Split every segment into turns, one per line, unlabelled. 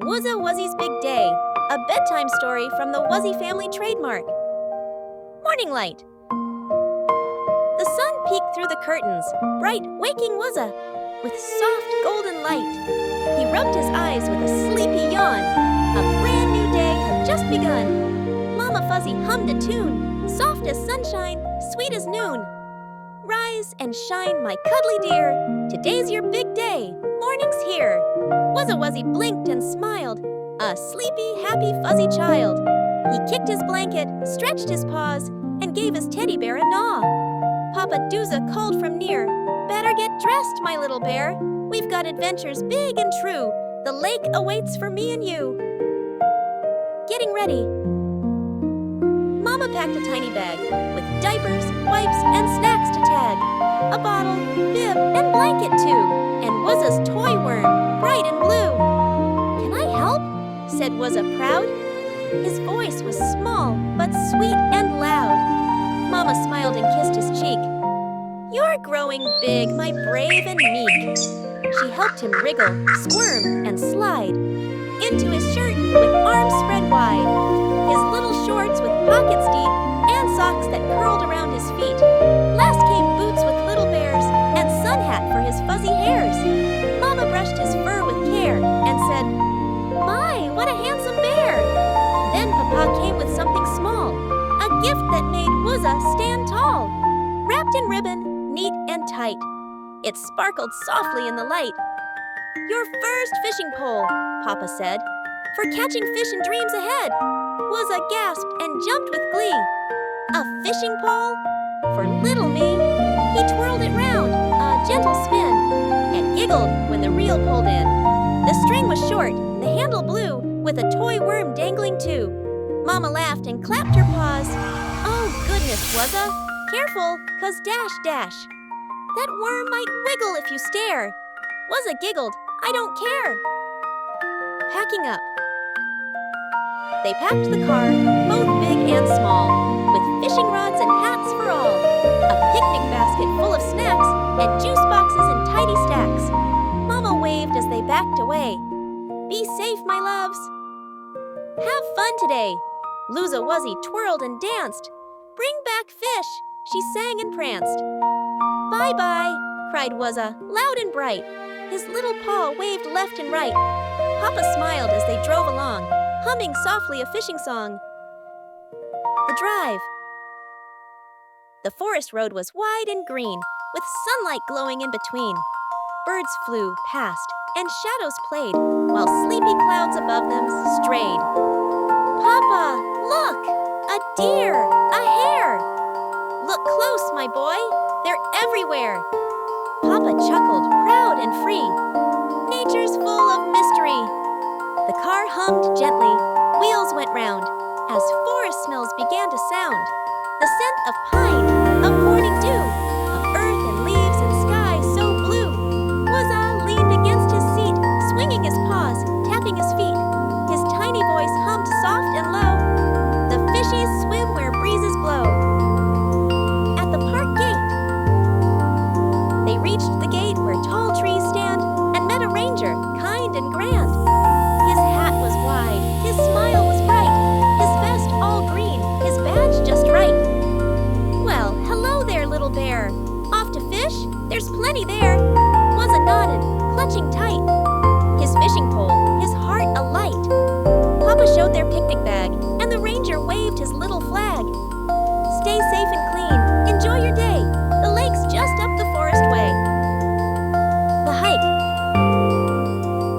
Wuzza Wuzzy's Big Day, a bedtime story from the Wuzzy family trademark. Morning light. The sun peeked through the curtains, bright, waking Wuzza, with soft golden light. He rubbed his eyes with a sleepy yawn. A brand new day had just begun. Mama Fuzzy hummed a tune, soft as sunshine, sweet as noon. Rise and shine, my cuddly dear. Today's your big day. Morning's here. Wuzza Wuzzy blinked and smiled, a sleepy, happy, fuzzy child. He kicked his blanket, stretched his paws, and gave his teddy bear a gnaw. Papa Duzza called from near, "Better get dressed, my little bear. We've got adventures big and true. The lake awaits for me and you." Getting ready. Mama packed a tiny bag with diapers, wipes, and snacks to tag. A bottle, bib, and blanket too, and Wuzza's toy worm, bright and blue. "Can I help?" said Wuzza proud. His voice was small, but sweet and loud. Mama smiled and kissed his cheek. "You're growing big, my brave and meek." She helped him wriggle, squirm, and slide into his shirt with arms spread wide, his little shorts with pockets deep, and socks that curled around his feet. Last came boots with little bears, and sun hat for his fuzzy hairs. Mama brushed his fur with care and said, "My, what a handsome bear!" Then Papa came with something small, a gift that made Wuzza stand tall. Wrapped in ribbon, neat and tight, it sparkled softly in the light. "Your first fishing pole," Papa said, "for catching fish and dreams ahead." Wuzza gasped and jumped with glee. A fishing pole? For little me. He twirled it round, a gentle spin, and giggled when the reel pulled in. The string was short, the handle blue, with a toy worm dangling too. Mama laughed and clapped her paws. "Oh goodness, Wuzza, careful, 'cause dash, dash. That worm might wiggle if you stare." Wuzza giggled, "I don't care." Packing up. They packed the car, both big and small, with fishing rods and hats for all, a picnic basket full of snacks, and juice boxes in tidy stacks. Mama waved as they backed away. "Be safe, my loves." "Have fun today." Wuzza Wuzzy twirled and danced. "Bring back fish," she sang and pranced. "Bye-bye," cried Wuzza, loud and bright. His little paw waved left and right. Papa smiled as they drove along, humming softly a fishing song. The drive. The forest road was wide and green, with sunlight glowing in between. Birds flew past, and shadows played, while sleepy clouds above them strayed. "Papa, look! A deer! A hare! Look close, my boy! They're everywhere!" Papa chuckled, proud and free. Nature's full of mystery. The car hummed gently, wheels went round, as forest smells began to sound. The scent of pine, of morning dew, of earth and leaves and sky so blue. Wuzza leaned against his seat, swinging his paws, tapping his feet. His tiny voice hummed soft and low. "The fishies swim where breezes blow." At the park gate. They reached the gate where tall trees stand, and met a ranger, kind and grand. His hat was wide, his smile was bright, his vest all green, his badge just right. "Well, hello there, little bear. Off to fish? There's plenty there." Wuzza nodded, clutching tight, his fishing pole, his heart alight. Papa showed their picnic bag, and the ranger waved his little flag. "Stay safe and clean. Enjoy your day. The lake's just up the forest way." The hike.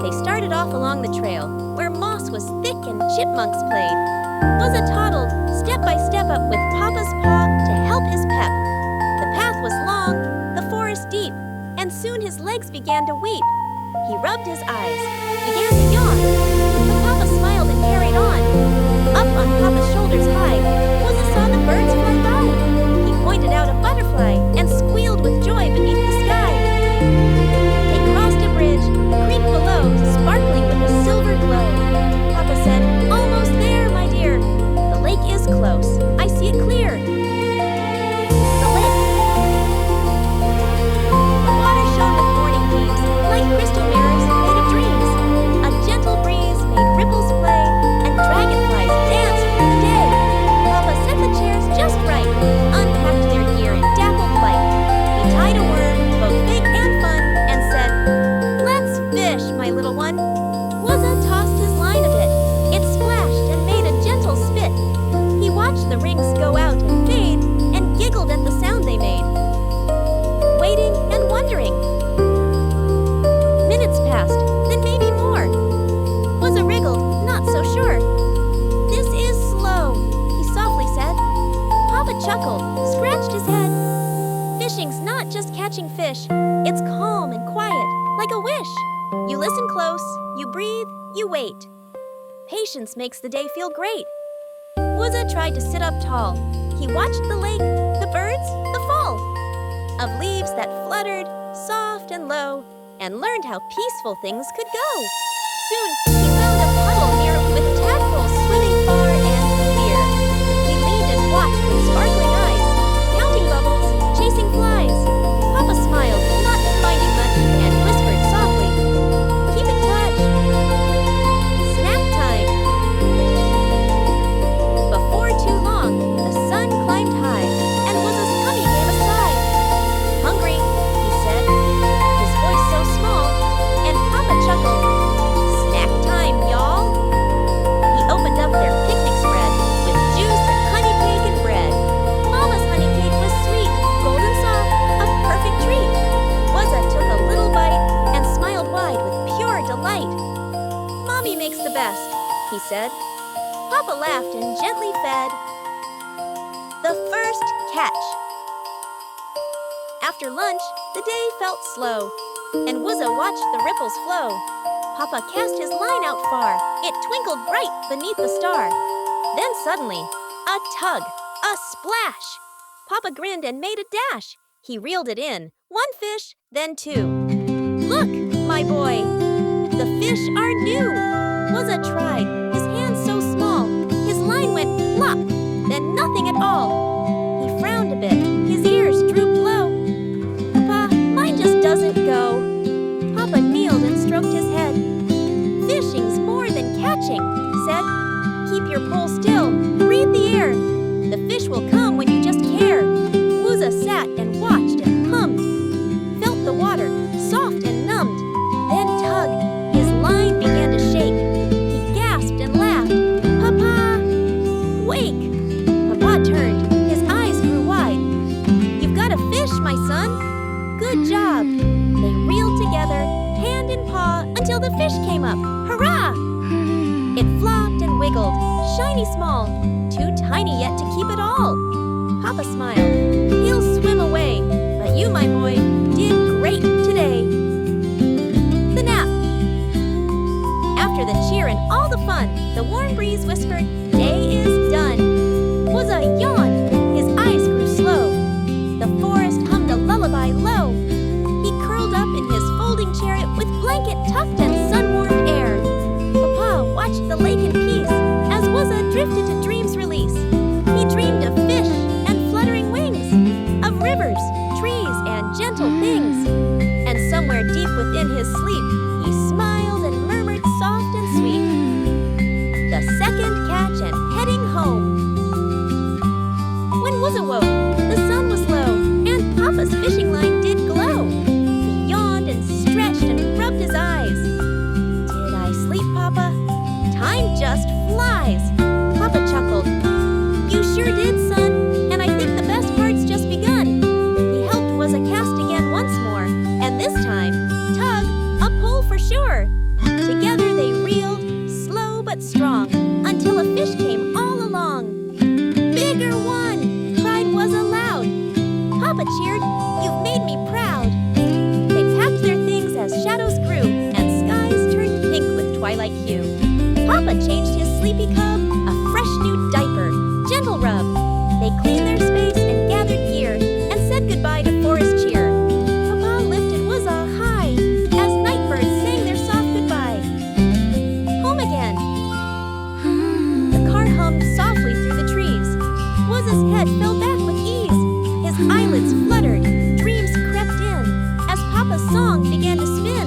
They started off along the trail, where moss was thick and chipmunks played. Wuzza toddled, step by step up with Papa's paw to help his pep. The path was long, the forest deep, and soon his legs began to weep. He rubbed his eyes, began to yawn, but Papa smiled and carried on. Up on Papa's shoulders high, Wuzza saw the birds fly by. He pointed out a butterfly and squealed with joy beneath the sky. They crossed a bridge, the creek below, sparkling with a silver glow. Papa said, "Almost there, my dear. The lake is close. I see it clear." The lake. The water shone with morning beams, like crystal mirrors made of dreams. A gentle the rings go out and fade, and giggled at the sound they made. Waiting and wondering. Minutes passed, then maybe more. Wuzza wriggled, not so sure. This is slow, he softly said. Papa chuckled, scratched his head. Fishing's not just catching fish. It's calm and quiet, like a wish. You listen close, you breathe, you wait. Patience makes the day feel great. Wuzza tried to sit up tall. He watched the lake, the birds, the fall of leaves that fluttered, soft and low, and learned how peaceful things could go. Soon, he found a puddle near with tadpoles swimming far and clear. He leaned and watched with sparkling eyes, counting bubbles, chasing flies. Papa smiled, not finding much, and whispered softly, "Keep in touch." Snack time. Before too long, the sun climbed high, and Wuzza's tummy gave a sigh. "Hungry," he said, his voice so small, and Papa chuckled. "Snack time, y'all." He opened up their picnic spread with juice and honey cake and bread. Mama's honey cake was sweet, golden soft, a perfect treat. Wuzza took a little bite and smiled wide with pure delight. "Mommy makes the best," he said. Papa laughed and gently fed. The first catch. After lunch, the day felt slow, and Wuzza watched the ripples flow. Papa cast his line out far. It twinkled bright beneath the star. Then suddenly, a tug, a splash. Papa grinned and made a dash. He reeled it in, one fish, then two. "Look, my boy, the fish are new." Wuzza tried, his hands so small. His line went plop, then nothing at all. He frowned a bit, his ears drooped low. "Papa, mine just doesn't go." Papa kneeled and stroked his head. "Fishing's more than catching," he said. "Keep your pole still, breathe the air. The fish will come when you just care." Wuzza sat and watched and hummed, felt the water, soft and numbed. Then tug, his line began to shake. He gasped and laughed. "Papa, wake!" Papa turned, his eyes grew wide. "You've got a fish, my son. Good job." They reeled together, hand in paw, until the fish came up. Hurrah! It flopped and wiggled, shiny small, too tiny yet to keep it all. Papa smiled. "He'll swim away, but you, my boy, did great today." The nap. After the cheer and all the fun, the warm breeze whispered, "Day is done." Wuzza yawned, his eyes grew slow. The forest hummed a lullaby low. He curled up in his folding chair with blanket tucked and sun-warmed air. Papa watched the lake in peace as Wuzza drifted to dreams release. He dreamed of fish and fluttering wings, of rivers, trees, and gentle things. And somewhere deep within his sleep, he smiled and murmured soft and sweet, "The second catch and heading home." When Wuzza woke, the sun was low, and Papa's fishing line did glow. He yawned and stretched and rubbed his eyes. "Did I sleep, Papa? Time just flies." Papa chuckled. "You sure did, son, and I think the best part's just begun." He helped Wuzza cast again once more, and this time, tug, a pull for sure. Together they reeled, slow but strong, until a fish came all along. "Bigger one!" cried Wuzza loud. Papa cheered, "You've made me proud." They packed their things as shadows grew, and skies turned pink with twilight hue. Papa changed his sleepy cub a fresh new diaper, gentle rub. They cleaned their space and gathered gear, and said goodbye to forest cheer. Papa lifted Wuzza high as night birds sang their soft goodbye. Home again. The car hummed softly through the trees. Wuzza's head fell back with ease. His eyelids fluttered, dreams crept in, as Papa's song began to spin.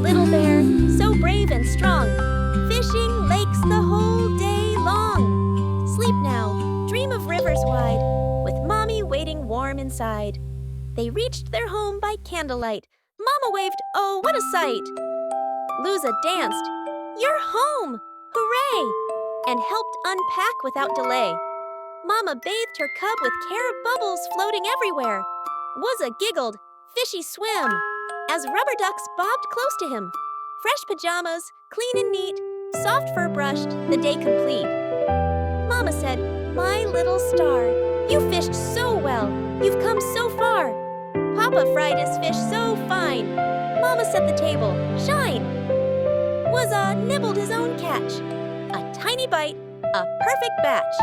Little bear, so brave and strong, fishing lakes the whole day long. Sleep now, dream of rivers wide, with Mommy waiting warm inside. They reached their home by candlelight. Mama waved, oh, what a sight! Wuzza danced, "You're home! Hooray!" and helped unpack without delay. Mama bathed her cub with care of bubbles floating everywhere. Wuzza giggled, fishy swim, as rubber ducks bobbed close to him. Fresh pajamas, clean and neat, soft fur brushed, the day complete. Mama said, "My little star, you fished so well, you've come so far. Papa fried his fish so fine. Mama set the table, shine." Wuzza nibbled his own catch. A tiny bite, a perfect batch.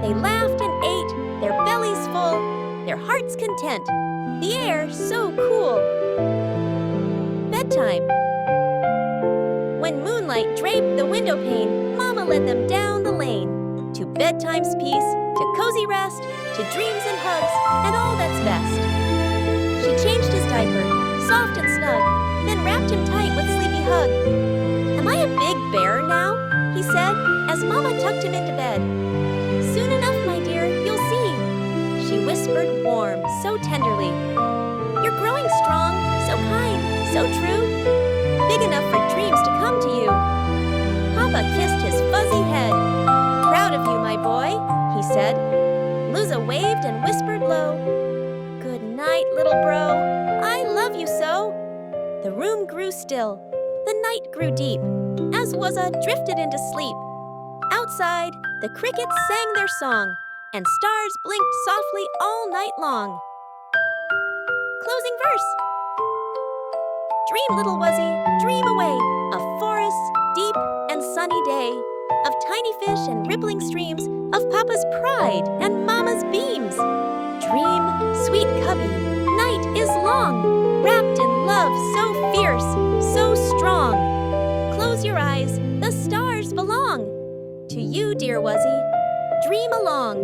They laughed and ate, their bellies full, their hearts content. The air so cool. Bedtime. When moonlight draped the window pane, Mama led them down the lane. To bedtime's peace, to cozy rest, to dreams and hugs, and all that's best. She changed his diaper, soft and snug, then wrapped him tight with sleepy hug. "Am I a big bear now?" he said, as Mama tucked him into bed. "Soon enough, my dear, you'll see," she whispered warm, so tenderly. "You're growing strong, so kind, so true, big enough for dreams to come to you." Papa kissed his fuzzy head. "Proud of you, my boy," he said. Wuzza waved and whispered low, "Good night, little bro, I love you so." The room grew still, the night grew deep, as Wuzza drifted into sleep. Outside, the crickets sang their song, and stars blinked softly all night long. Closing verse. Dream, little Wuzzy, dream away, of forests, deep and sunny day, of tiny fish and rippling streams, of Papa's pride and Mama's beams. Dream, sweet cubby, night is long, wrapped in love so fierce, so strong. Close your eyes, the stars belong to you, dear Wuzzy. Dream along.